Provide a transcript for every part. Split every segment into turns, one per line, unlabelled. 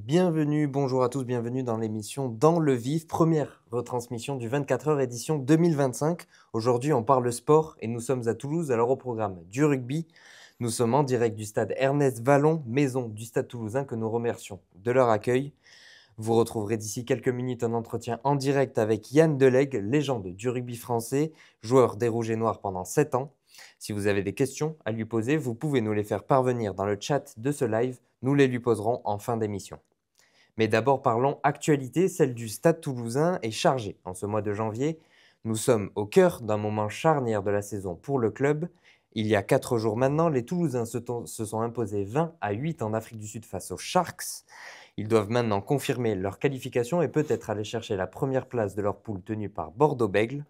Bienvenue, bonjour à tous, bienvenue dans l'émission Dans le Vif, première retransmission du 24h édition 2025. Aujourd'hui, on parle sport et nous sommes à Toulouse. Alors au programme du rugby, nous sommes en direct du stade Ernest Vallon, maison du stade toulousain que nous remercions de leur accueil. Vous retrouverez d'ici quelques minutes un entretien en direct avec Yann Delegue, légende du rugby français, joueur des Rouges et Noirs pendant 7 ans. Si vous avez des questions à lui poser, vous pouvez nous les faire parvenir dans le chat de ce live. Nous les lui poserons en fin d'émission. Mais d'abord parlons actualité, celle du Stade Toulousain est chargée en ce mois de janvier. Nous sommes au cœur d'un moment charnière de la saison pour le club. Il y a 4 jours maintenant, les Toulousains se sont imposés 20-8 en Afrique du Sud face aux Sharks. Ils doivent maintenant confirmer leur qualification et peut-être aller chercher la première place de leur poule tenue par Bordeaux-Bègles.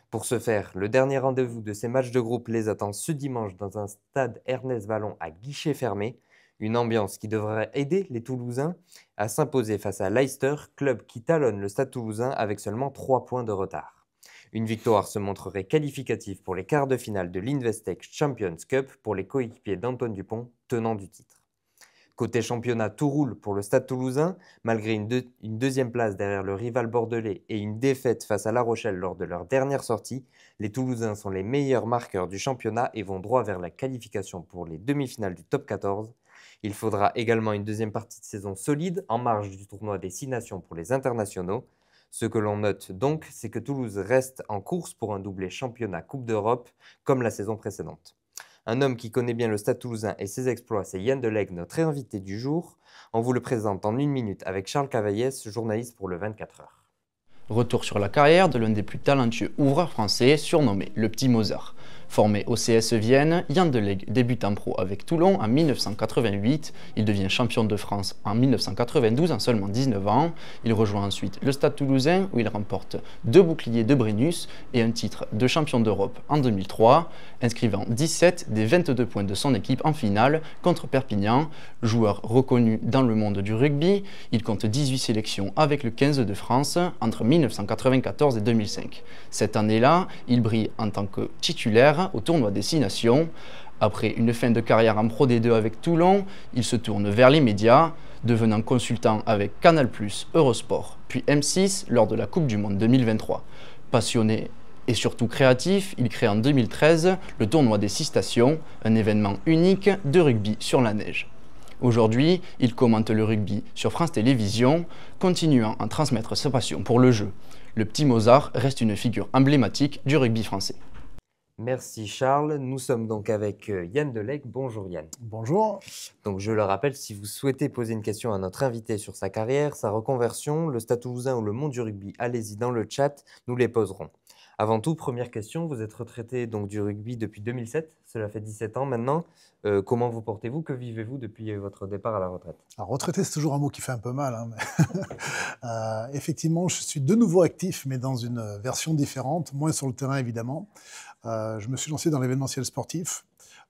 Pour ce faire, le dernier rendez-vous de ces matchs de groupe les attend ce dimanche dans un stade Ernest Vallon à guichet fermé. Une ambiance qui devrait aider les Toulousains à s'imposer face à Leicester, club qui talonne le Stade Toulousain avec seulement 3 points de retard. Une victoire se montrerait qualificative pour les quarts de finale de l'Investec Champions Cup pour les coéquipiers d'Antoine Dupont, tenant du titre. Côté championnat, tout roule pour le Stade Toulousain, malgré une deuxième place derrière le rival bordelais et une défaite face à La Rochelle lors de leur dernière sortie. Les Toulousains sont les meilleurs marqueurs du championnat et vont droit vers la qualification pour les demi-finales du top 14. Il faudra également une deuxième partie de saison solide en marge du tournoi des 6 nations pour les internationaux. Ce que l'on note donc, c'est que Toulouse reste en course pour un doublé championnat-Coupe d'Europe comme la saison précédente. Un homme qui connaît bien le Stade Toulousain et ses exploits, c'est Yann Delegue, notre invité du jour. On vous le présente en 1 minute avec Charles Cavaillès, journaliste pour le 24 heures.
Retour sur la carrière de l'un des plus talentueux ouvreurs français, surnommé le Petit Mozart. Formé au CS Vienne, Yann Delegue débute en pro avec Toulon en 1988. Il devient champion de France en 1992 en seulement 19 ans. Il rejoint ensuite le Stade Toulousain où il remporte 2 boucliers de Brennus et un titre de champion d'Europe en 2003, inscrivant 17 des 22 points de son équipe en finale contre Perpignan. Joueur reconnu dans le monde du rugby, il compte 18 sélections avec le 15 de France entre 1994 et 2005. Cette année-là, il brille en tant que titulaire au tournoi des 6 nations. Après une fin de carrière en Pro D2 avec Toulon, il se tourne vers les médias, devenant consultant avec Canal+, Eurosport, puis M6 lors de la Coupe du Monde 2023. Passionné et surtout créatif, il crée en 2013 le tournoi des 6 stations, un événement unique de rugby sur la neige. Aujourd'hui, il commente le rugby sur France Télévisions, continuant à transmettre sa passion pour le jeu. Le Petit Mozart reste une figure emblématique du rugby français.
Merci Charles. Nous sommes donc avec Yann Delegue. Bonjour Yann.
Bonjour.
Donc je le rappelle, si vous souhaitez poser une question à notre invité sur sa carrière, sa reconversion, le Stade Toulousain ou le monde du rugby, allez-y dans le chat, nous les poserons. Avant tout, première question, vous êtes retraité donc du rugby depuis 2007, cela fait 17 ans maintenant. Comment vous portez-vous? Que vivez-vous depuis votre départ à la retraite?
Alors, retraité, c'est toujours un mot qui fait un peu mal. Effectivement, je suis de nouveau actif, mais dans une version différente, moins sur le terrain évidemment. Je me suis lancé dans l'événementiel sportif.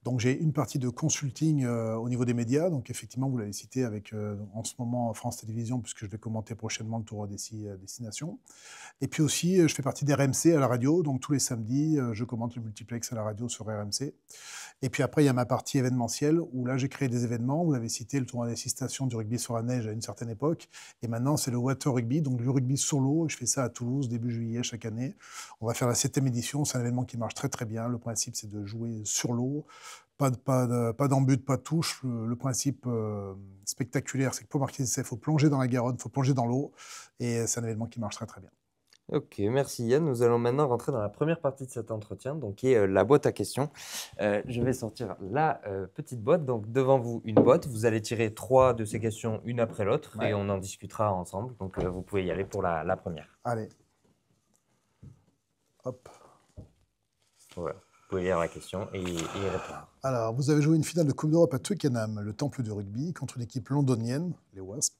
Donc j'ai une partie de consulting au niveau des médias. Donc effectivement, vous l'avez cité avec en ce moment France Télévisions, puisque je vais commenter prochainement le tournoi des 6 nations. Et puis aussi, je fais partie d'RMC à la radio. Donc tous les samedis, je commente le multiplex à la radio sur RMC. Et puis après, il y a ma partie événementielle, où là, j'ai créé des événements. Vous l'avez cité, le tournoi des 6 stations du rugby sur la neige à une certaine époque. Et maintenant, c'est le water rugby, donc le rugby sur l'eau. Je fais ça à Toulouse, début juillet, chaque année. On va faire la 7e édition. C'est un événement qui marche très, très bien. Le principe, c'est de jouer sur l'eau. Pas d'embut, pas de touche. Le principe spectaculaire, c'est que pour marquer des essais, il faut plonger dans la Garonne, il faut plonger dans l'eau. Et c'est un événement qui marche très, très bien.
Ok, merci Yann. Nous allons maintenant rentrer dans la première partie de cet entretien, donc qui est la boîte à questions. Je vais sortir la petite boîte. Donc devant vous, une boîte. Vous allez tirer 3 de ces questions, une après l'autre, et on en discutera ensemble. Donc vous pouvez y aller pour la première.
Allez. Hop.
Voilà. Vous pouvez lire la question et y répondre.
Alors, vous avez joué une finale de Coupe d'Europe à Twickenham, le temple du rugby, contre une équipe londonienne, les Wasps.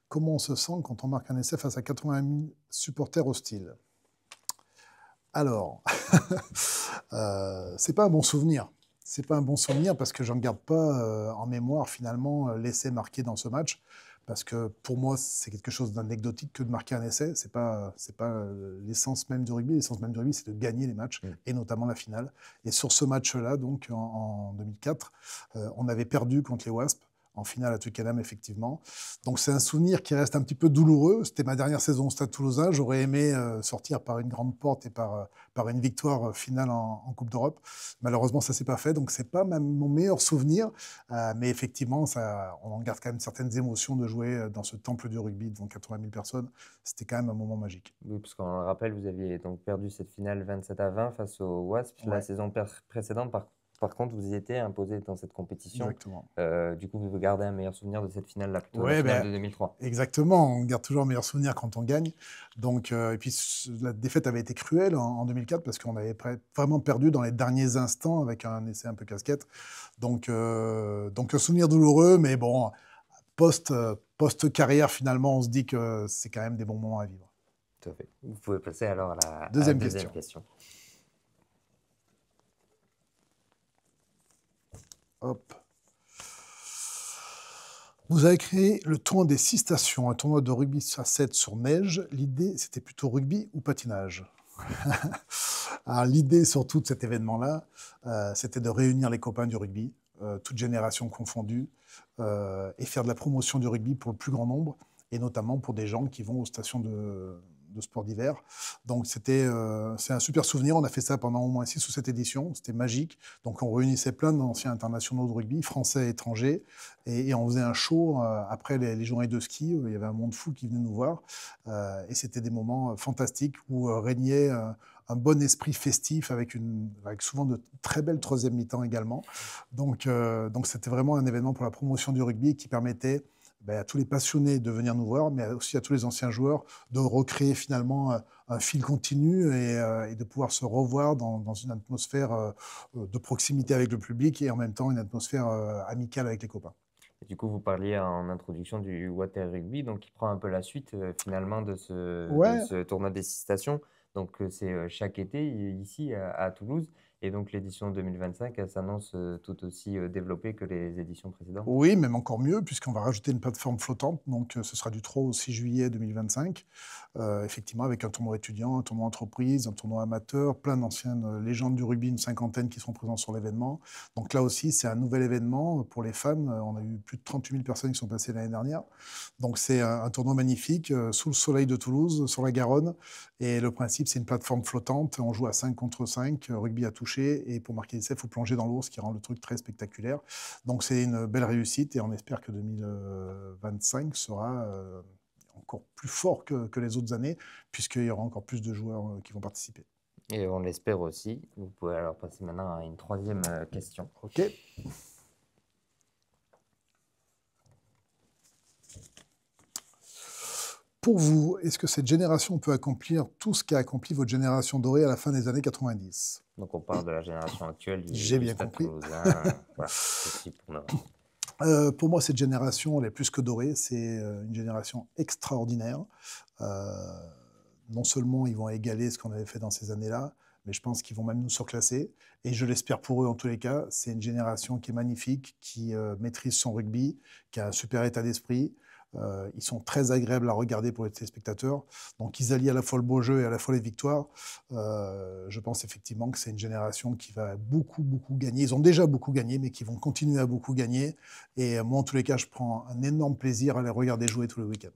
Comment on se sent quand on marque un essai face à 80 000 supporters hostiles? Alors, c'est pas un bon souvenir. C'est pas un bon souvenir parce que j'en garde pas en mémoire finalement l'essai marqué dans ce match. Parce que pour moi, c'est quelque chose d'anecdotique que de marquer un essai. C'est pas l'essence même du rugby. L'essence même du rugby, c'est de gagner les matchs, et notamment la finale. Et sur ce match-là, donc en 2004, on avait perdu contre les Wasps en finale à Twickenham, effectivement. Donc c'est un souvenir qui reste un petit peu douloureux. C'était ma dernière saison au Stade Toulousain. J'aurais aimé sortir par une grande porte et par une victoire finale en Coupe d'Europe. Malheureusement, ça ne s'est pas fait. Donc c'est pas mon meilleur souvenir. Mais effectivement, on en garde quand même certaines émotions de jouer dans ce temple du rugby devant 80 000 personnes. C'était quand même un moment magique.
Oui, parce qu'on le rappelle, vous aviez donc perdu cette finale 27-20 face au Wasp.
Ouais.
La saison précédente, par contre, vous y étiez imposé dans cette compétition.
Exactement.
Du coup, vous gardez un meilleur souvenir de cette finale-là, plutôt
Ouais,
la finale de 2003.
Exactement, on garde toujours un meilleur souvenir quand on gagne. Donc, et puis la défaite avait été cruelle en 2004 parce qu'on avait vraiment perdu dans les derniers instants avec un essai un peu casquette. Donc un souvenir douloureux, mais bon, post-carrière, finalement, on se dit que c'est quand même des bons moments à vivre.
Tout à fait. Vous pouvez passer alors à la
deuxième
question.
Hop. Vous avez créé le tournoi des 6 stations, un tournoi de rugby à 7 sur neige. L'idée, c'était plutôt rugby ou patinage? Alors, l'idée surtout de cet événement-là, c'était de réunir les copains du rugby, toutes générations confondues, et faire de la promotion du rugby pour le plus grand nombre, et notamment pour des gens qui vont aux stations de sport d'hiver. Donc c'est un super souvenir. On a fait ça pendant au moins 6 ou 7 éditions. C'était magique. Donc on réunissait plein d'anciens internationaux de rugby, français et étrangers, et on faisait un show après les journées de ski. Il y avait un monde fou qui venait nous voir. Et c'était des moments fantastiques où régnait un bon esprit festif avec souvent de très belles troisième mi-temps également. Donc c'était vraiment un événement pour la promotion du rugby qui permettait à tous les passionnés de venir nous voir, mais aussi à tous les anciens joueurs de recréer finalement un fil continu et de pouvoir se revoir dans une atmosphère de proximité avec le public et en même temps une atmosphère amicale avec les copains.
Et du coup, vous parliez en introduction du Water Rugby, donc qui prend un peu la suite finalement de ce tournoi des 6 stations. Donc c'est chaque été ici à Toulouse. Et donc l'édition 2025, elle s'annonce tout aussi développée que les éditions précédentes.
Oui, même encore mieux, puisqu'on va rajouter une plateforme flottante. Donc ce sera du 3 au 6 juillet 2025. Effectivement, avec un tournoi étudiant, un tournoi entreprise, un tournoi amateur, plein d'anciennes légendes du rugby, une cinquantaine qui seront présents sur l'événement. Donc là aussi, c'est un nouvel événement pour les fans. On a eu plus de 38 000 personnes qui sont passées l'année dernière. Donc c'est un tournoi magnifique, sous le soleil de Toulouse, sur la Garonne. Et le principe, c'est une plateforme flottante. On joue à 5 contre 5, rugby à toucher. Et pour marquer l'essai, il faut plonger dans l'eau, ce qui rend le truc très spectaculaire. Donc c'est une belle réussite et on espère que 2025 sera encore plus fort que les autres années, puisqu'il y aura encore plus de joueurs qui vont participer.
Et on l'espère aussi. Vous pouvez alors passer maintenant à une troisième question.
OK. Pour vous, est-ce que cette génération peut accomplir tout ce qu'a accompli votre génération dorée à la fin des années 90 ?
Donc on parle de la génération actuelle du
J'ai bien
Stade
compris.
Toulousain. Voilà, c'est pour nous.
Pour moi, cette génération, elle est plus que dorée. C'est une génération extraordinaire. Non seulement ils vont égaler ce qu'on avait fait dans ces années-là, mais je pense qu'ils vont même nous surclasser. Et je l'espère pour eux en tous les cas. C'est une génération qui est magnifique, qui maîtrise son rugby, qui a un super état d'esprit. Ils sont très agréables à regarder pour les téléspectateurs. Donc ils allient à la fois le beau jeu et à la fois les victoires. Je pense effectivement que c'est une génération qui va beaucoup, beaucoup gagner. Ils ont déjà beaucoup gagné, mais qui vont continuer à beaucoup gagner. Et moi, en tous les cas, je prends un énorme plaisir à les regarder jouer tous les week-ends.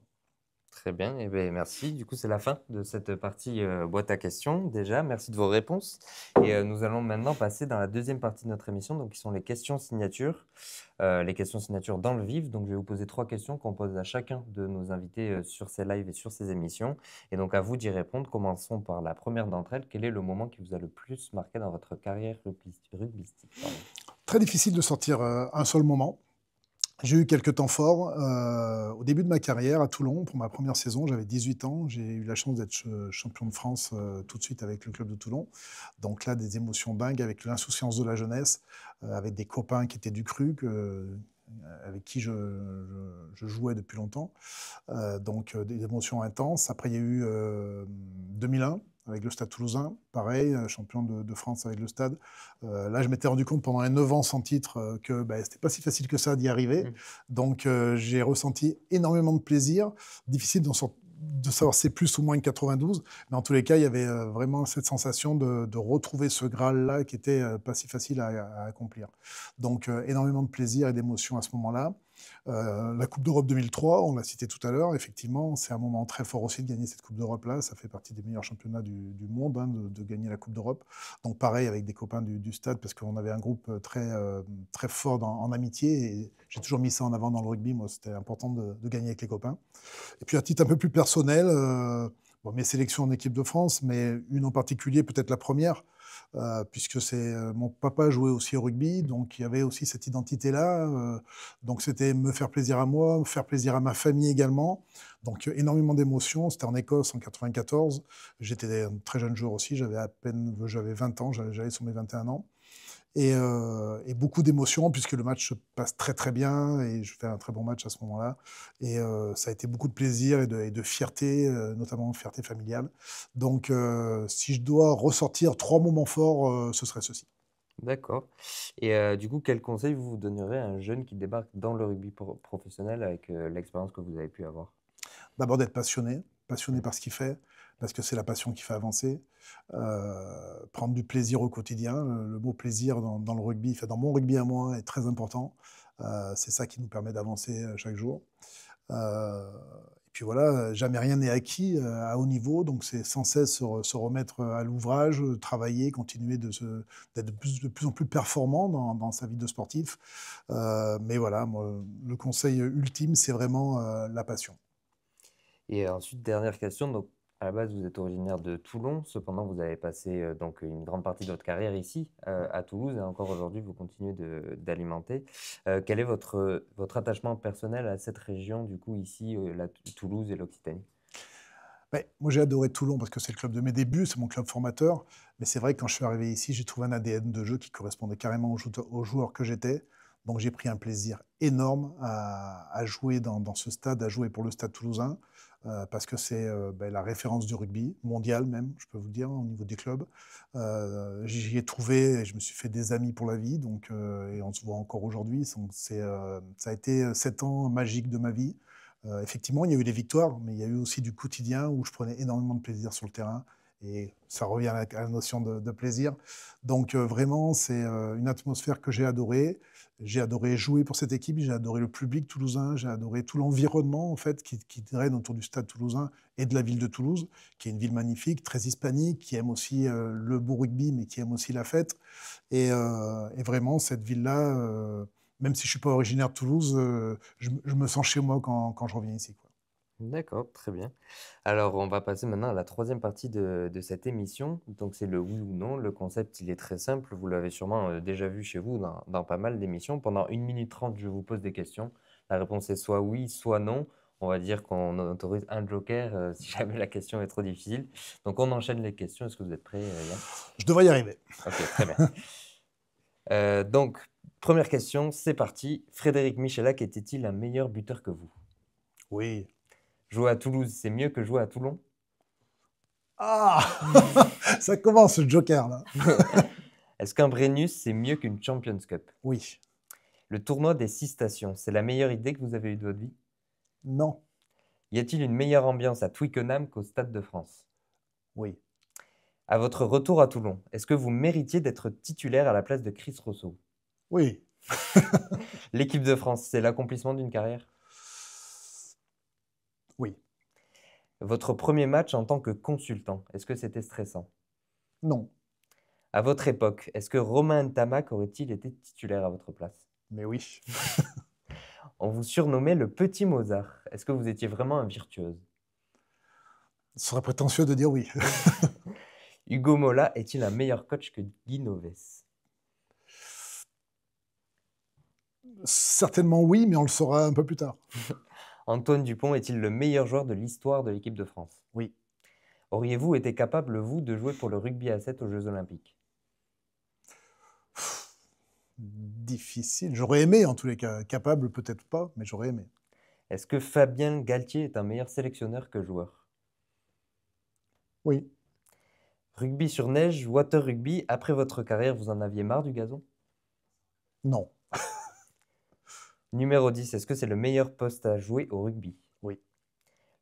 Très bien, et bien merci. Du coup, c'est la fin de cette partie boîte à questions. Déjà, merci de vos réponses. Et nous allons maintenant passer dans la deuxième partie de notre émission, donc qui sont les questions signatures. Les questions signatures dans le vif. Donc, je vais vous poser 3 questions qu'on pose à chacun de nos invités sur ces lives et sur ces émissions. Et donc, à vous d'y répondre. Commençons par la première d'entre elles. Quel est le moment qui vous a le plus marqué dans votre carrière rugbystique?
Très difficile de sortir un seul moment. J'ai eu quelques temps forts. Au début de ma carrière à Toulon, pour ma première saison, j'avais 18 ans. J'ai eu la chance d'être champion de France tout de suite avec le club de Toulon. Donc là, des émotions dingues avec l'insouciance de la jeunesse, avec des copains qui étaient du cru, avec qui je jouais depuis longtemps. Donc des émotions intenses. Après, il y a eu 2001. Avec le Stade Toulousain, pareil, champion de France avec le Stade. Là, je m'étais rendu compte pendant les 9 ans sans titre que c'était pas si facile que ça d'y arriver. Donc, j'ai ressenti énormément de plaisir. Difficile de savoir c'est plus ou moins que 92, mais en tous les cas, il y avait vraiment cette sensation de retrouver ce Graal-là qui était pas si facile à accomplir. Donc, énormément de plaisir et d'émotion à ce moment-là. La Coupe d'Europe 2003, on l'a cité tout à l'heure, effectivement, c'est un moment très fort aussi de gagner cette Coupe d'Europe-là. Ça fait partie des meilleurs championnats du monde, hein, de gagner la Coupe d'Europe. Donc pareil avec des copains du stade, parce qu'on avait un groupe très fort en amitié. Et j'ai toujours mis ça en avant dans le rugby. Moi, c'était important de gagner avec les copains. Et puis à titre un peu plus personnel, mes sélections en équipe de France, mais une en particulier, peut-être la première, puisque mon papa jouait aussi au rugby, donc il y avait aussi cette identité-là. Donc c'était me faire plaisir à moi, me faire plaisir à ma famille également. Donc énormément d'émotions. C'était en Écosse en 94. J'étais un très jeune joueur aussi, j'avais 20 ans, j'allais sur mes 21 ans. Et beaucoup d'émotions puisque le match se passe très très bien et je fais un très bon match à ce moment-là. Et ça a été beaucoup de plaisir et de fierté, notamment fierté familiale. Donc si je dois ressortir 3 moments forts, ce serait ceci.
D'accord. Et du coup, quel conseil vous donnerez à un jeune qui débarque dans le rugby professionnel avec l'expérience que vous avez pu avoir?
D'abord d'être passionné par ce qu'il fait, parce que c'est la passion qui fait avancer. Prendre du plaisir au quotidien. Le mot plaisir dans le rugby, enfin dans mon rugby à moi, est très important. C'est ça qui nous permet d'avancer chaque jour. Et puis voilà, jamais rien n'est acquis à haut niveau, donc c'est sans cesse se remettre à l'ouvrage, travailler, continuer d'être de plus en plus performant dans sa vie de sportif. Mais voilà, moi, le conseil ultime, c'est vraiment la passion.
Et ensuite, dernière question. Donc, à la base, vous êtes originaire de Toulon. Cependant, vous avez passé donc une grande partie de votre carrière ici, à Toulouse, et encore aujourd'hui, vous continuez d'alimenter. Quel est votre attachement personnel à cette région, du coup, ici, Toulouse et l'Occitanie?
Moi, j'ai adoré Toulon parce que c'est le club de mes débuts, c'est mon club formateur. Mais c'est vrai que quand je suis arrivé ici, j'ai trouvé un ADN de jeu qui correspondait carrément au joueur que j'étais. Donc j'ai pris un plaisir énorme à jouer dans ce stade, à jouer pour le Stade Toulousain, parce que c'est la référence du rugby, mondial même, je peux vous le dire, au niveau des clubs. J'y ai trouvé, et je me suis fait des amis pour la vie, donc, et on se voit encore aujourd'hui. Ça a été 7 ans magiques de ma vie. Effectivement, il y a eu des victoires, mais il y a eu aussi du quotidien où je prenais énormément de plaisir sur le terrain. Et ça revient à la notion de plaisir. Donc vraiment, c'est une atmosphère que j'ai adorée. J'ai adoré jouer pour cette équipe, j'ai adoré le public toulousain, j'ai adoré tout l'environnement en fait qui draine autour du stade toulousain et de la ville de Toulouse, qui est une ville magnifique, très hispanique, qui aime aussi le beau rugby, mais qui aime aussi la fête. Et vraiment, cette ville-là, même si je ne suis pas originaire de Toulouse, je me sens chez moi quand je reviens ici, quoi.
D'accord, très bien. Alors, on va passer maintenant à la troisième partie de cette émission. Donc, c'est le oui ou non. Le concept, il est très simple. Vous l'avez sûrement déjà vu chez vous dans pas mal d'émissions. Pendant 1 minute 30, je vous pose des questions. La réponse est soit oui, soit non. On va dire qu'on autorise un joker si jamais la question est trop difficile. Donc, on enchaîne les questions. Est-ce que vous êtes prêts, Yann?
Je devrais y arriver.
Ok, très bien. Donc, première question, c'est parti. Frédéric Michalak était-il un meilleur buteur que vous?
Oui.
Jouer à Toulouse, c'est mieux que jouer à Toulon?
Ah ça commence, le joker, là.
Est-ce qu'un Brennus, c'est mieux qu'une Champions Cup?
Oui.
Le tournoi des 6 stations, c'est la meilleure idée que vous avez eue de votre vie?
Non.
Y a-t-il une meilleure ambiance à Twickenham qu'au Stade de France?
Oui.
À votre retour à Toulon, est-ce que vous méritiez d'être titulaire à la place de Chris Rousseau?
Oui.
L'équipe de France, c'est l'accomplissement d'une carrière?
Oui.
Votre premier match en tant que consultant, est-ce que c'était stressant?
Non.
À votre époque, est-ce que Romain Ntamak aurait-il été titulaire à votre place?
Mais oui.
On vous surnommait le petit Mozart. Est-ce que vous étiez vraiment un virtuose?
Ce serait prétentieux de dire oui.
Hugo Mola est-il un meilleur coach que Guy Novès?
Certainement oui, mais on le saura un peu plus tard.
Antoine Dupont est-il le meilleur joueur de l'histoire de l'équipe de France?
Oui.
Auriez-vous été capable, vous, de jouer pour le rugby à 7 aux Jeux Olympiques?
Difficile. J'aurais aimé, en tous les cas. Capable, peut-être pas, mais j'aurais aimé.
Est-ce que Fabien Galtier est un meilleur sélectionneur que joueur?
Oui.
Rugby sur neige, water rugby, après votre carrière, vous en aviez marre du gazon?
Non.
Numéro 10, est-ce que c'est le meilleur poste à jouer au rugby?
Oui.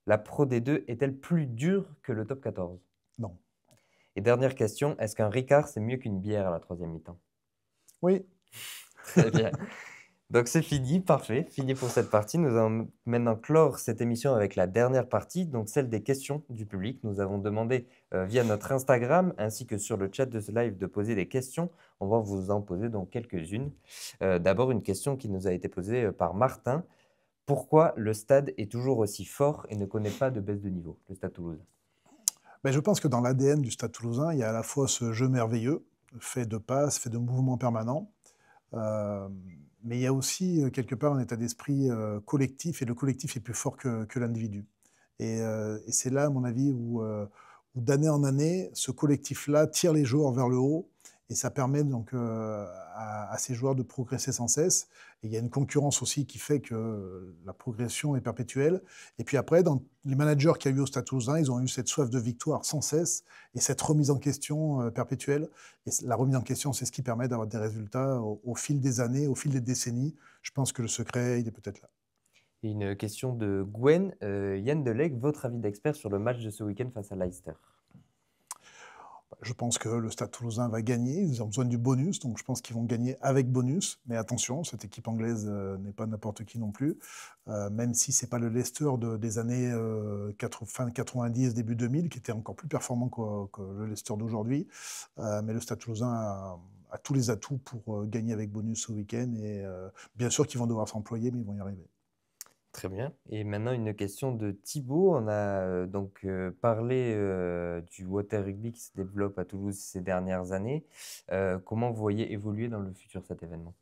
La Pro D2 est-elle plus dure que le top 14?
Non.
Et dernière question, est-ce qu'un Ricard, c'est mieux qu'une bière à la troisième mi-temps?
Oui.
Très bien. Donc c'est fini, parfait, fini pour cette partie. Nous allons maintenant clore cette émission avec la dernière partie, donc celle des questions du public. Nous avons demandé via notre Instagram ainsi que sur le chat de ce live de poser des questions. On va vous en poser donc quelques-unes. D'abord une question qui nous a été posée par Martin. Pourquoi le stade est toujours aussi fort et ne connaît pas de baisse de niveau, le Stade Toulousain?
Ben, je pense que dans l'ADN du Stade Toulousain, il y a à la fois ce jeu merveilleux, fait de passes, fait de mouvements permanents, euh, mais il y a aussi quelque part un état d'esprit collectif, et le collectif est plus fort que l'individu. Et c'est là, à mon avis, où d'année en année, ce collectif-là tire les joueurs vers le haut, et ça permet donc à ces joueurs de progresser sans cesse. Et il y a une concurrence aussi qui fait que la progression est perpétuelle. Et puis après, dans les managers qu'il y a eu au Stade Toulousain, ils ont eu cette soif de victoire sans cesse et cette remise en question perpétuelle. Et la remise en question, c'est ce qui permet d'avoir des résultats au fil des années, au fil des décennies. Je pense que le secret, il est peut-être là.
Et une question de Gwen. Yann Delec, votre avis d'expert sur le match de ce week-end face à Leicester?
Je pense que le Stade Toulousain va gagner. Ils ont besoin du bonus, donc je pense qu'ils vont gagner avec bonus. Mais attention, cette équipe anglaise n'est pas n'importe qui non plus. Même si c'est pas le Leicester des années fin 90, début 2000, qui était encore plus performant que le Leicester d'aujourd'hui. Mais le Stade Toulousain a tous les atouts pour gagner avec bonus ce week-end. Et bien sûr qu'ils vont devoir s'employer, mais ils vont y arriver.
Très bien. Et maintenant, une question de Thibaut. On a parlé du water rugby qui se développe à Toulouse ces dernières années. Comment vous voyez évoluer dans le futur cet événement?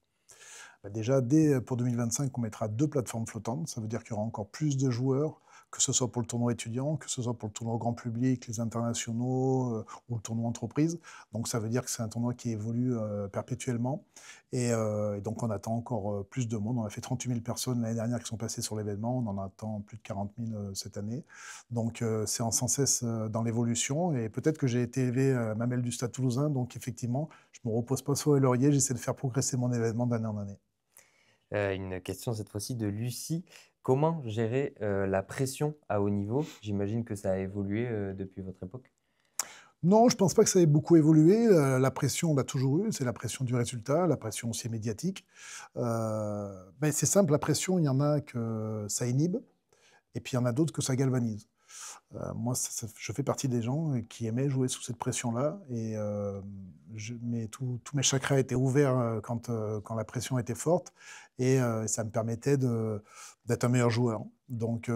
Bah déjà, pour 2025, on mettra 2 plateformes flottantes. Ça veut dire qu'il y aura encore plus de joueurs, que ce soit pour le tournoi étudiant, que ce soit pour le tournoi grand public, les internationaux ou le tournoi entreprise. Donc ça veut dire que c'est un tournoi qui évolue perpétuellement. Et donc on attend encore plus de monde. On a fait 38 000 personnes l'année dernière qui sont passées sur l'événement. On en attend plus de 40 000 cette année. Donc c'est sans cesse dans l'évolution. Et peut-être que j'ai été élevé à mamelle du Stade Toulousain. Donc effectivement, je ne me repose pas sur les lauriers. J'essaie de faire progresser mon événement d'année en année.
Une question cette fois-ci de Lucie. Comment gérer la pression à haut niveau? J'imagine que ça a évolué depuis votre époque.
Non, je ne pense pas que ça ait beaucoup évolué. La pression, on l'a toujours eue. C'est la pression du résultat, la pression aussi médiatique. Ben, c'est simple, la pression, il y en a que ça inhibe, et puis il y en a d'autres que ça galvanise. Moi, je fais partie des gens qui aimaient jouer sous cette pression-là, et tous mes chakras étaient ouverts quand la pression était forte, et ça me permettait d'être un meilleur joueur. Donc,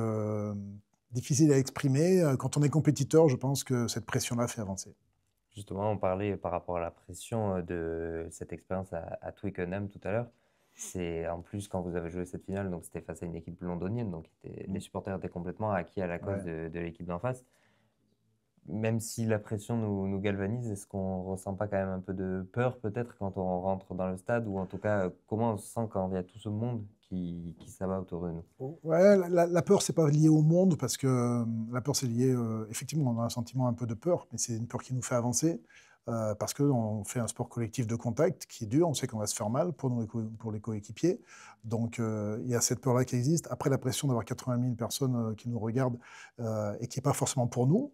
difficile à exprimer. Quand on est compétiteur, je pense que cette pression-là fait avancer.
Justement, on parlait par rapport à la pression de cette expérience à Twickenham tout à l'heure. C'est en plus quand vous avez joué cette finale, donc c'était face à une équipe londonienne, donc les supporters étaient complètement acquis à la cause
Ouais.
de l'équipe d'en face. Même si la pression nous galvanise, est-ce qu'on ressent pas quand même un peu de peur peut-être quand on rentre dans le stade, ou en tout cas comment on se sent quand il y a tout ce monde qui s'abat autour de nous?
Ouais, la peur, c'est pas lié au monde, parce que la peur, c'est lié. Effectivement, on a un sentiment un peu de peur, mais c'est une peur qui nous fait avancer. Parce qu'on fait un sport collectif de contact qui est dur, on sait qu'on va se faire mal pour les coéquipiers. Donc il y a cette peur-là qui existe. Après, la pression d'avoir 80 000 personnes qui nous regardent et qui n'est pas forcément pour nous,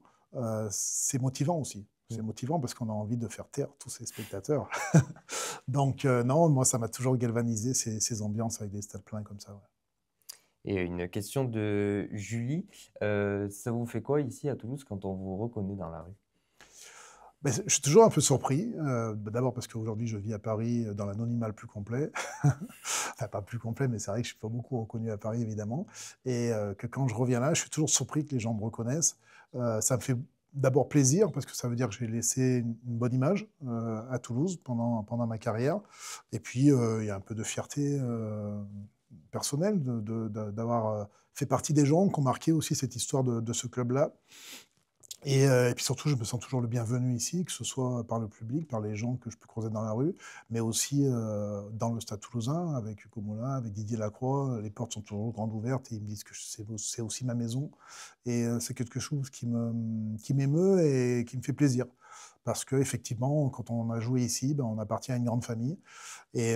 c'est motivant aussi. C'est motivant parce qu'on a envie de faire taire tous ces spectateurs. Donc non, moi, ça m'a toujours galvanisé ces ambiances avec des stades pleins comme ça. Ouais.
Et une question de Julie. Ça vous fait quoi ici à Toulouse quand on vous reconnaît dans la rue?
Ben, je suis toujours un peu surpris. D'abord parce qu'aujourd'hui, je vis à Paris dans l'anonymat le plus complet. Enfin, pas plus complet, mais c'est vrai que je ne suis pas beaucoup reconnu à Paris, évidemment. Et que quand je reviens là, je suis toujours surpris que les gens me reconnaissent. Ça me fait d'abord plaisir, parce que ça veut dire que j'ai laissé une bonne image à Toulouse pendant ma carrière. Et puis, il y a un peu de fierté personnelle d'avoir fait partie des gens qui ont marqué aussi cette histoire de ce club-là. Et puis surtout, je me sens toujours le bienvenu ici, que ce soit par le public, par les gens que je peux croiser dans la rue, mais aussi dans le Stade Toulousain, avec Hugo Moulin, avec Didier Lacroix. Les portes sont toujours grandes ouvertes et ils me disent que c'est aussi ma maison. Et c'est quelque chose qui m'émeut et qui me fait plaisir. Parce qu'effectivement, quand on a joué ici, ben, on appartient à une grande famille. Et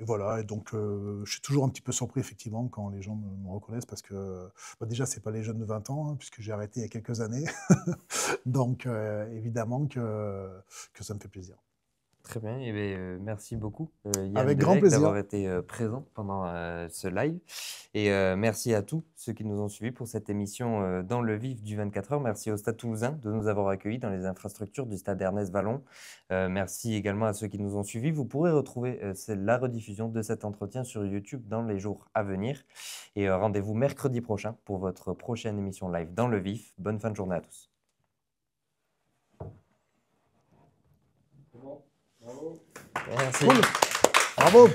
voilà, et donc je suis toujours un petit peu surpris, effectivement, quand les gens me reconnaissent, parce que bah, déjà, ce n'est pas les jeunes de 20 ans, hein, puisque j'ai arrêté il y a quelques années. Donc évidemment que ça me fait plaisir.
Très bien, et merci beaucoup Yann
Avec grand
Delec
plaisir.
d'avoir été présent pendant ce live. Et merci à tous ceux qui nous ont suivis pour cette émission dans le vif du 24 heures. Merci au Stade Toulousain de nous avoir accueillis dans les infrastructures du Stade Ernest Vallon. Merci également à ceux qui nous ont suivis. Vous pourrez retrouver la rediffusion de cet entretien sur YouTube dans les jours à venir. Et rendez-vous mercredi prochain pour votre prochaine émission live dans le vif. Bonne fin de journée à tous. Merci.
Cool. Bravo.